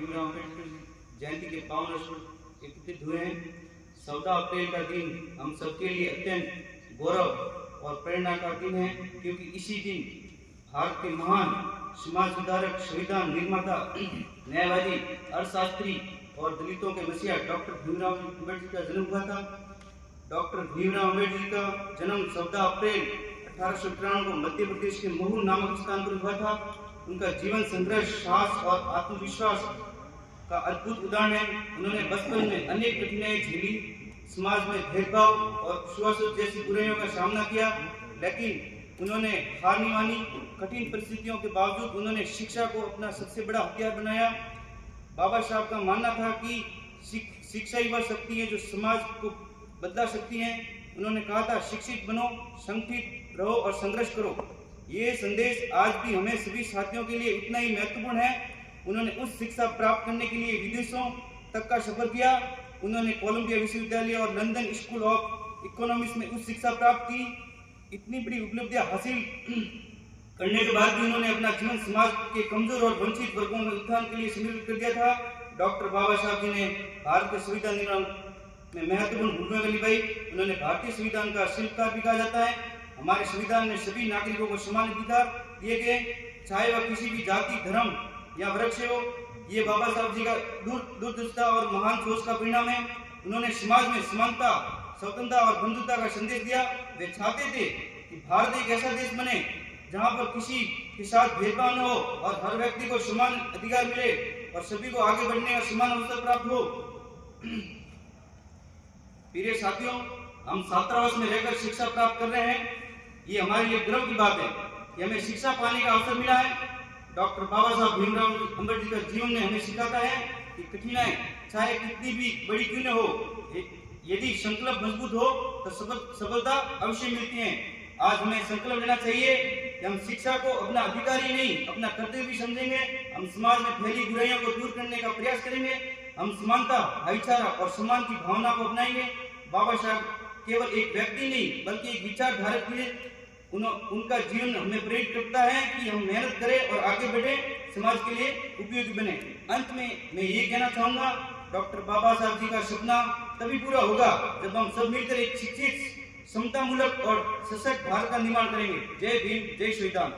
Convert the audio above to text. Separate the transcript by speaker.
Speaker 1: भीमराव अम्बेडकर जयंती के पावन अवसर एकत्रित हुए हैं। 14 अप्रैल का दिन हम सबके लिए अत्यंत गौरव और प्रेरणा का दिन है, क्योंकि इसी दिन भारत के महान समाज सुधारक, संविधान निर्माता, न्यायवादी, अर्थशास्त्री और दलितों के मसीहा डॉक्टर भीमराव अम्बेडकर का जन्म हुआ था। डॉक्टर भीमराव अम्बेडकर का जन्म 14 अप्रैल 1893 को मध्य प्रदेश के महू नामक स्थान पर हुआ था। उनका जीवन संघर्ष, साहस और आत्मविश्वास का अद्भुत उदाहरण है। उन्होंने बचपन में अनेक कठिनाइयां झेली, समाज में भेदभाव और छुआछूत जैसी बुराइयों का सामना किया, लेकिन उन्होंने हार नहीं मानी। कठिन परिस्थितियों के बावजूद उन्होंने शिक्षा को अपना सबसे बड़ा हथियार बनाया। बाबा साहब का मानना था कि शिक्षा ही वह शक्ति है जो समाज को बदला सकती है। उन्होंने कहा था, शिक्षित बनो, संगठित रहो और संघर्ष करो। ये संदेश आज भी हमें सभी साथियों के लिए उतना ही महत्वपूर्ण है। उन्होंने उच्च शिक्षा प्राप्त करने के लिए विदेशों तक का सफर किया। उन्होंने कोलंबिया विश्वविद्यालय और लंदन स्कूल ऑफ इकोनॉमिक्स में उच्च शिक्षा प्राप्त की। इतनी बड़ी उपलब्धियां हासिल करने के बाद भी उन्होंने अपना जीवन समाज के कमजोर और वंचित वर्गों में उत्थान के लिए समर्पित कर दिया था। डॉक्टर बाबा साहब जी ने भारत के संविधान निर्माण में महत्वपूर्ण भूमिका निभाई। उन्होंने भारतीय संविधान का शिल्पकार भी कहा जाता है। हमारे संविधान में सभी नागरिकों को समान अधिकार दिए गए, चाहे वह किसी भी जाति, धर्म या वर्ग से हो। ये बाबा साहब जी का दूरदर्शिता और महान सोच का परिणाम है। उन्होंने समाज में समानता, स्वतंत्रता और बंधुता का संदेश दिया। वे चाहते थे कि भारत एक ऐसा देश बने जहां पर किसी के साथ भेदभाव न हो और हर व्यक्ति को समान अधिकार मिले और सभी को आगे बढ़ने का समान अवसर प्राप्त हो। प्रिय साथियों, हम छात्रावास में रहकर शिक्षा प्राप्त कर रहे हैं। ये हमारे लिए गर्व की बात है कि हमें शिक्षा पाने का अवसर मिला है। डॉक्टर बाबा साहब भीमराव अम्बेडकर का जीवन ने हमें सिखाता है कि कठिनाई चाहे कितनी भी बड़ी क्यों न हो, यदि संकल्प मजबूत हो तो सफलता अवश्य मिलती है। आज हमें संकल्प लेना चाहिए कि हम शिक्षा को अपना अधिकार ही नहीं, अपना कर्तव्य भी समझेंगे। हम समाज में फैली बुराइयों को दूर करने का प्रयास करेंगे। हम समानता, भाईचारा और सम्मान की भावना को अपनाएंगे। बाबा साहब केवल एक व्यक्ति नहीं बल्कि एक विचारधारा थे। उनका जीवन हमें प्रेरित करता है कि हम मेहनत करें और आगे बढ़े, समाज के लिए उपयोगी बने। अंत में मैं ये कहना चाहूंगा, डॉक्टर बाबा साहब जी का सपना तभी पूरा होगा जब हम सब मिलकर एक शिक्षित, समतामूलक और सशक्त भारत का निर्माण करेंगे। जय भीम, जय संविधान।